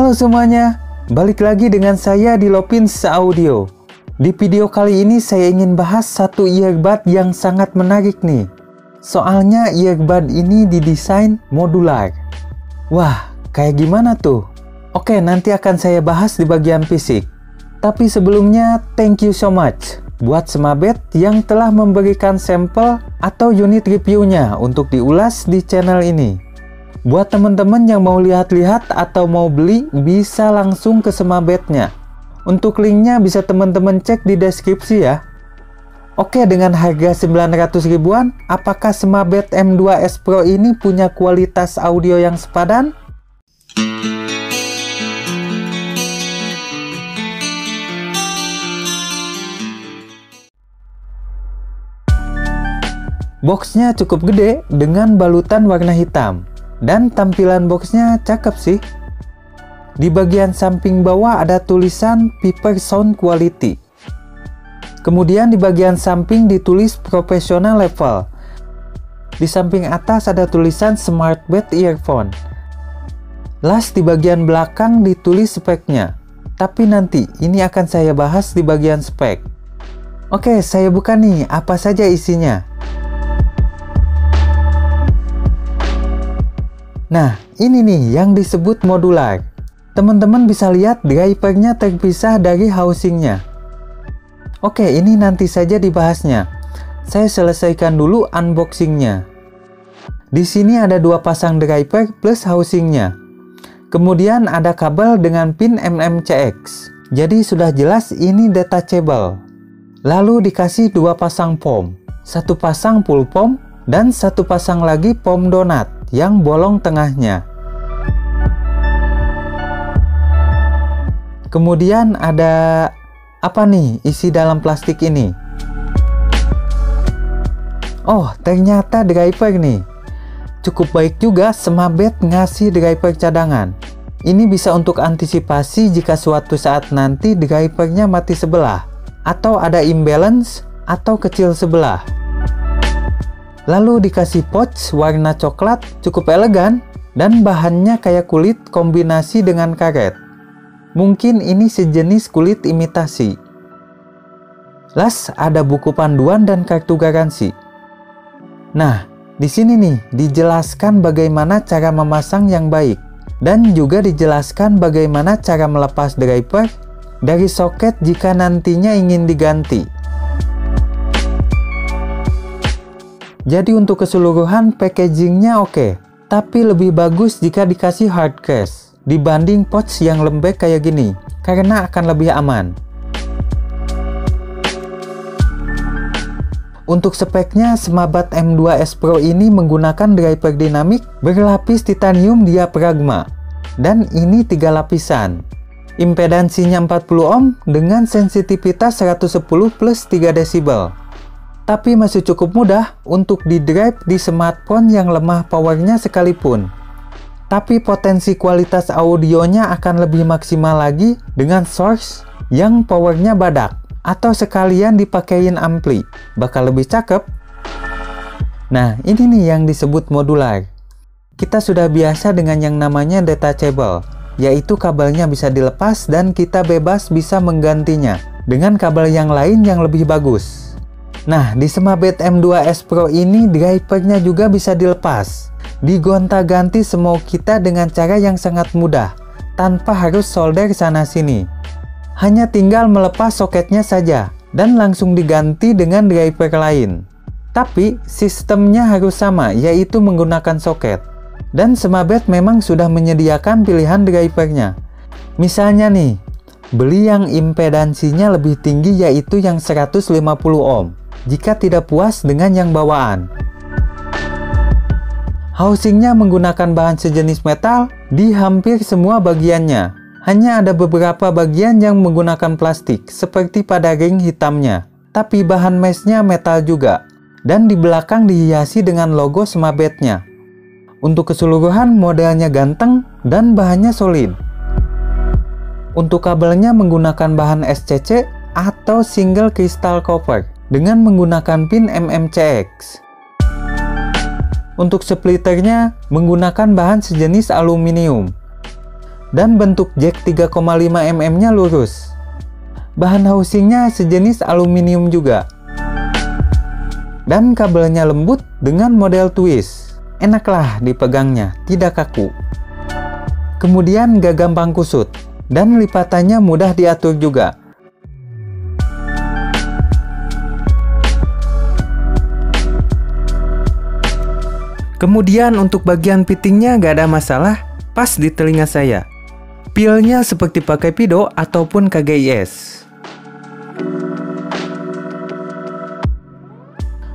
Halo semuanya, balik lagi dengan saya di Lopins Audio. Di video kali ini saya ingin bahas satu earbud yang sangat menarik nih. Soalnya earbud ini didesain modular. Wah, kayak gimana tuh? Oke, nanti akan saya bahas di bagian fisik. Tapi sebelumnya, thank you so much buat Smabet yang telah memberikan sampel atau unit reviewnya untuk diulas di channel ini. Buat teman-teman yang mau lihat-lihat atau mau beli, bisa langsung ke Smabetnya. Untuk linknya bisa teman-teman cek di deskripsi ya. Oke, dengan harga 900 ribuan, apakah Smabet M2S Pro ini punya kualitas audio yang sepadan? Boxnya cukup gede dengan balutan warna hitam. Dan tampilan boxnya cakep sih. Di bagian samping bawah ada tulisan Piper Sound Quality. Kemudian di bagian samping ditulis Professional Level. Di samping atas ada tulisan Smartbed Earphone. Last di bagian belakang ditulis speknya. Tapi nanti ini akan saya bahas di bagian spek. Oke, saya buka nih apa saja isinya. Nah, ini nih yang disebut modular. Teman-teman bisa lihat drivernya terpisah dari housingnya. Oke, ini nanti saja dibahasnya. Saya selesaikan dulu unboxingnya. Di sini ada dua pasang driver plus housingnya. Kemudian ada kabel dengan pin MMCX. Jadi sudah jelas ini detachable. Lalu dikasih dua pasang pom. Satu pasang full pom dan satu pasang lagi pom donat yang bolong tengahnya. Kemudian ada apa nih isi dalam plastik ini? Oh, ternyata driver nih. Cukup baik juga Smabet ngasih driver cadangan. Ini bisa untuk antisipasi jika suatu saat nanti drivernya mati sebelah, atau ada imbalance, atau kecil sebelah. Lalu dikasih pouch warna coklat, cukup elegan, dan bahannya kayak kulit kombinasi dengan karet. Mungkin ini sejenis kulit imitasi. Last, ada buku panduan dan kartu garansi. Nah, di sini nih dijelaskan bagaimana cara memasang yang baik, dan juga dijelaskan bagaimana cara melepas driver dari soket jika nantinya ingin diganti. Jadi untuk keseluruhan packagingnya oke, tapi lebih bagus jika dikasih hard case dibanding pouch yang lembek kayak gini, karena akan lebih aman. Untuk speknya, Smabet M2S Pro ini menggunakan driver dinamik berlapis titanium diafragma, dan ini 3 lapisan. Impedansinya 40 ohm dengan sensitivitas 110 plus 3 desibel. Tapi masih cukup mudah untuk di-drive di smartphone yang lemah powernya sekalipun. Tapi potensi kualitas audionya akan lebih maksimal lagi dengan source yang powernya badak. Atau sekalian dipakein ampli, bakal lebih cakep. Nah, ini nih yang disebut modular. Kita sudah biasa dengan yang namanya detachable, yaitu kabelnya bisa dilepas dan kita bebas bisa menggantinya dengan kabel yang lain yang lebih bagus. Nah, di Smabet M2S Pro ini drivernya juga bisa dilepas. Digonta-ganti semau kita dengan cara yang sangat mudah, tanpa harus solder sana-sini. Hanya tinggal melepas soketnya saja, dan langsung diganti dengan driver lain. Tapi, sistemnya harus sama, yaitu menggunakan soket. Dan Smabet memang sudah menyediakan pilihan drivernya. Misalnya nih, beli yang impedansinya lebih tinggi yaitu yang 150 ohm. Jika tidak puas dengan yang bawaan. Housingnya menggunakan bahan sejenis metal di hampir semua bagiannya. Hanya ada beberapa bagian yang menggunakan plastik, seperti pada ring hitamnya. Tapi bahan meshnya metal juga. Dan di belakang dihiasi dengan logo Smabetnya. Untuk keseluruhan modelnya ganteng dan bahannya solid. Untuk kabelnya menggunakan bahan SCC atau single crystal copper dengan menggunakan pin MMCX. Untuk splitternya menggunakan bahan sejenis aluminium. dan bentuk jack 3,5 mm nya lurus. Bahan housingnya sejenis aluminium juga. Dan kabelnya lembut dengan model twist. Enaklah dipegangnya, tidak kaku. Kemudian gak gampang kusut, dan lipatannya mudah diatur juga. Kemudian untuk bagian fittingnya gak ada masalah, pas di telinga saya. Feel-nya seperti pakai Pido ataupun KGIS.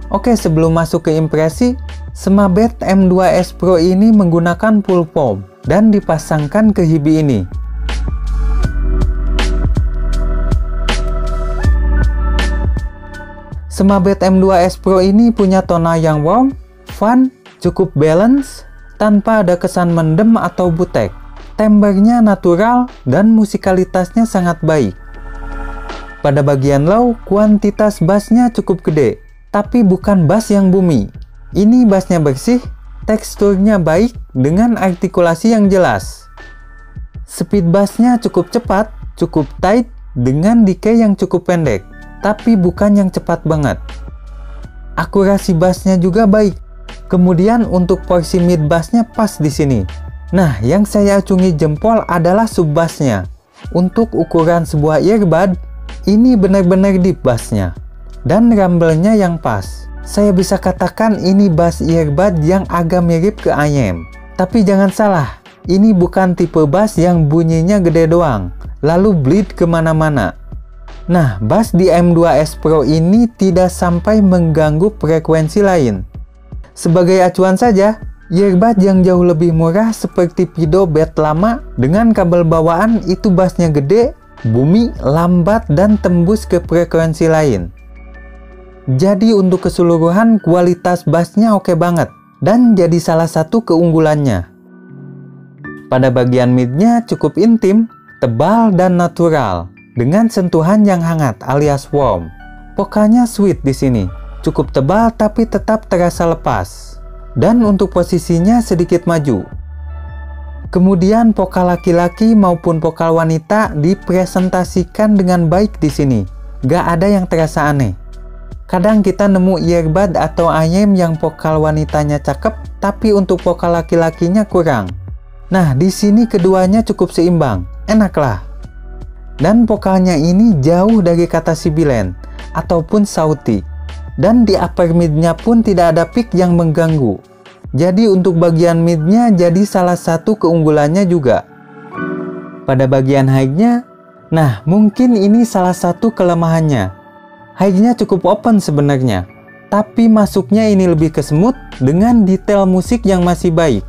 Oke, sebelum masuk ke impresi, Smabet M2S Pro ini menggunakan full foam dan dipasangkan ke hibi ini. Smabet M2S Pro ini punya tona yang warm, fun, cukup balance, tanpa ada kesan mendem atau butek. Timbre-nya natural dan musikalitasnya sangat baik. Pada bagian low, kuantitas bassnya cukup gede, tapi bukan bass yang bumi. Ini bassnya bersih, teksturnya baik dengan artikulasi yang jelas. Speed bassnya cukup cepat, cukup tight dengan decay yang cukup pendek, tapi bukan yang cepat banget. Akurasi bassnya juga baik. Kemudian untuk porsi mid bassnya pas di sini. Nah, yang saya acungi jempol adalah sub bassnya. Untuk ukuran sebuah earbud, ini benar-benar deep bassnya. Dan rumble-nya yang pas. Saya bisa katakan ini bass earbud yang agak mirip ke IM. Tapi jangan salah, ini bukan tipe bass yang bunyinya gede doang, lalu bleed kemana-mana. Nah, bass di M2S Pro ini tidak sampai mengganggu frekuensi lain. Sebagai acuan saja, earbud yang jauh lebih murah seperti Pido Bed lama dengan kabel bawaan itu bassnya gede, bumi, lambat, dan tembus ke frekuensi lain. Jadi untuk keseluruhan kualitas bassnya oke banget dan jadi salah satu keunggulannya. Pada bagian midnya cukup intim, tebal, dan natural dengan sentuhan yang hangat alias warm. Vokanya sweet di sini. Cukup tebal tapi tetap terasa lepas. Dan untuk posisinya sedikit maju. Kemudian vokal laki-laki maupun vokal wanita dipresentasikan dengan baik di sini. Gak ada yang terasa aneh. Kadang kita nemu earbud atau IM yang vokal wanitanya cakep, tapi untuk vokal laki-lakinya kurang. Nah, di sini keduanya cukup seimbang. Enaklah. Dan vokalnya ini jauh dari kata sibilan ataupun sauti. Dan di upper mid-nya pun tidak ada peak yang mengganggu. Jadi untuk bagian mid-nya jadi salah satu keunggulannya juga. Pada bagian high-nya, nah mungkin ini salah satu kelemahannya. High-nya cukup open sebenarnya, tapi masuknya ini lebih ke smooth dengan detail musik yang masih baik.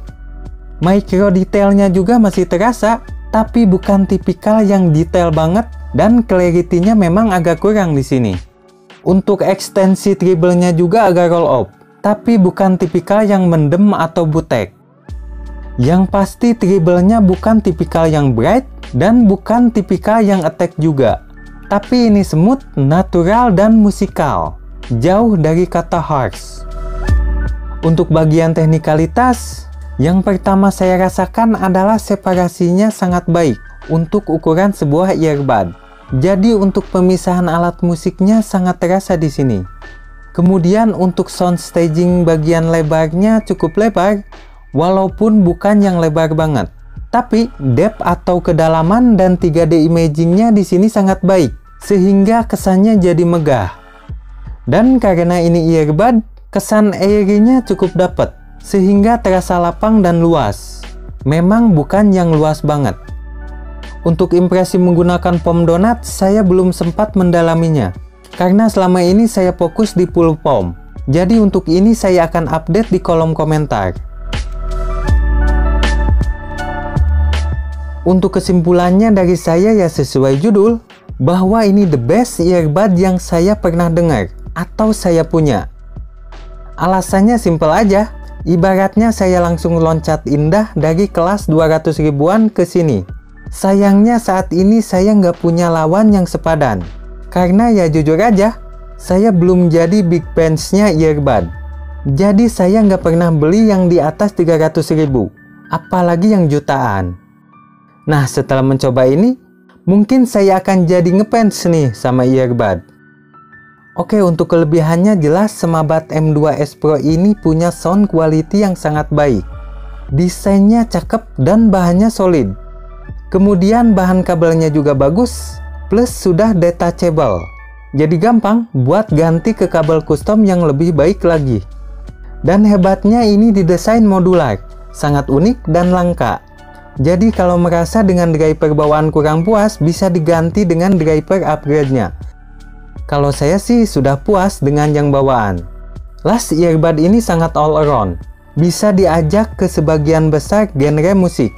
Micro detailnya juga masih terasa, tapi bukan tipikal yang detail banget dan clarity-nya memang agak kurang di sini. Untuk ekstensi treble-nya juga agak roll off, tapi bukan tipikal yang mendem atau butek. Yang pasti treble-nya bukan tipikal yang bright dan bukan tipikal yang attack juga. Tapi ini smooth, natural, dan musikal. Jauh dari kata harsh. Untuk bagian teknikalitas, yang pertama saya rasakan adalah separasinya sangat baik untuk ukuran sebuah earbud. Jadi untuk pemisahan alat musiknya sangat terasa di sini. Kemudian untuk sound staging bagian lebarnya cukup lebar, walaupun bukan yang lebar banget. Tapi depth atau kedalaman dan 3D imagingnya di sini sangat baik, sehingga kesannya jadi megah. Dan karena ini earbud, kesan airy-nya cukup dapet, sehingga terasa lapang dan luas. Memang bukan yang luas banget. Untuk impresi menggunakan foam donut, saya belum sempat mendalaminya. Karena selama ini saya fokus di full foam. Jadi untuk ini saya akan update di kolom komentar. Untuk kesimpulannya dari saya ya sesuai judul, bahwa ini the best earbud yang saya pernah dengar atau saya punya. Alasannya simple aja, ibaratnya saya langsung loncat indah dari kelas 200 ribuan ke sini. Sayangnya saat ini saya nggak punya lawan yang sepadan. Karena ya jujur aja, saya belum jadi big fans-nya earbud. Jadi saya nggak pernah beli yang di atas 300 ribu, apalagi yang jutaan. Nah, setelah mencoba ini, mungkin saya akan jadi ngefans nih sama earbud. Oke, untuk kelebihannya jelas Semabat M2S Pro ini punya sound quality yang sangat baik. Desainnya cakep dan bahannya solid. Kemudian bahan kabelnya juga bagus, plus sudah detachable. Jadi gampang buat ganti ke kabel custom yang lebih baik lagi. Dan hebatnya ini didesain modular, sangat unik dan langka. Jadi kalau merasa dengan driver bawaan kurang puas, bisa diganti dengan driver upgrade-nya. Kalau saya sih sudah puas dengan yang bawaan. Las earbud ini sangat all around. Bisa diajak ke sebagian besar genre musik.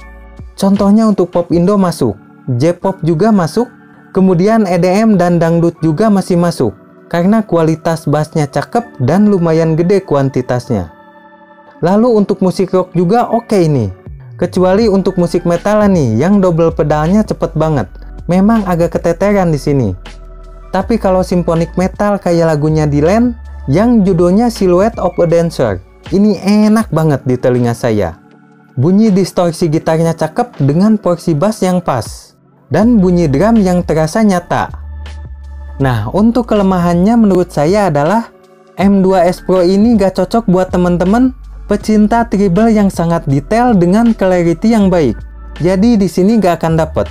Contohnya untuk pop Indo masuk, J-pop juga masuk, kemudian EDM dan dangdut juga masih masuk. Karena kualitas bassnya cakep dan lumayan gede kuantitasnya. Lalu untuk musik rock juga oke nih. Kecuali untuk musik metal nih yang double pedalnya cepet banget. Memang agak keteteran di sini. Tapi kalau symphonic metal kayak lagunya Dylan yang judulnya Silhouette of a Dancer, ini enak banget di telinga saya. Bunyi distorsi gitarnya cakep dengan porsi bass yang pas, dan bunyi drum yang terasa nyata. Nah, untuk kelemahannya menurut saya adalah M2S Pro ini gak cocok buat teman-teman pecinta treble yang sangat detail dengan clarity yang baik. Jadi di sini gak akan dapet.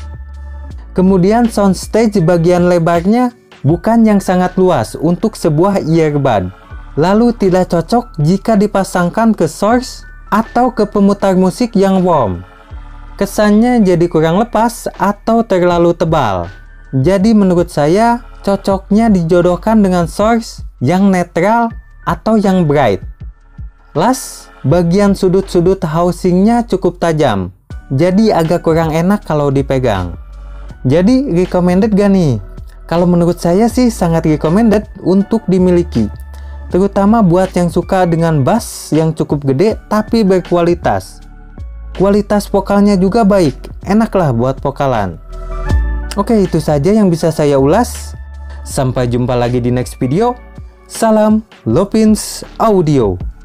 Kemudian soundstage bagian lebarnya bukan yang sangat luas untuk sebuah earbud. Lalu tidak cocok jika dipasangkan ke source atau ke pemutar musik yang warm. Kesannya jadi kurang lepas atau terlalu tebal. Jadi menurut saya cocoknya dijodohkan dengan source yang netral atau yang bright. Last, bagian sudut-sudut housingnya cukup tajam. Jadi agak kurang enak kalau dipegang. Jadi recommended gak nih? Kalau menurut saya sih sangat recommended untuk dimiliki. Terutama buat yang suka dengan bass yang cukup gede tapi berkualitas. Kualitas vokalnya juga baik, enaklah buat vokalan. Oke, itu saja yang bisa saya ulas. Sampai jumpa lagi di next video. Salam Lopins Audio.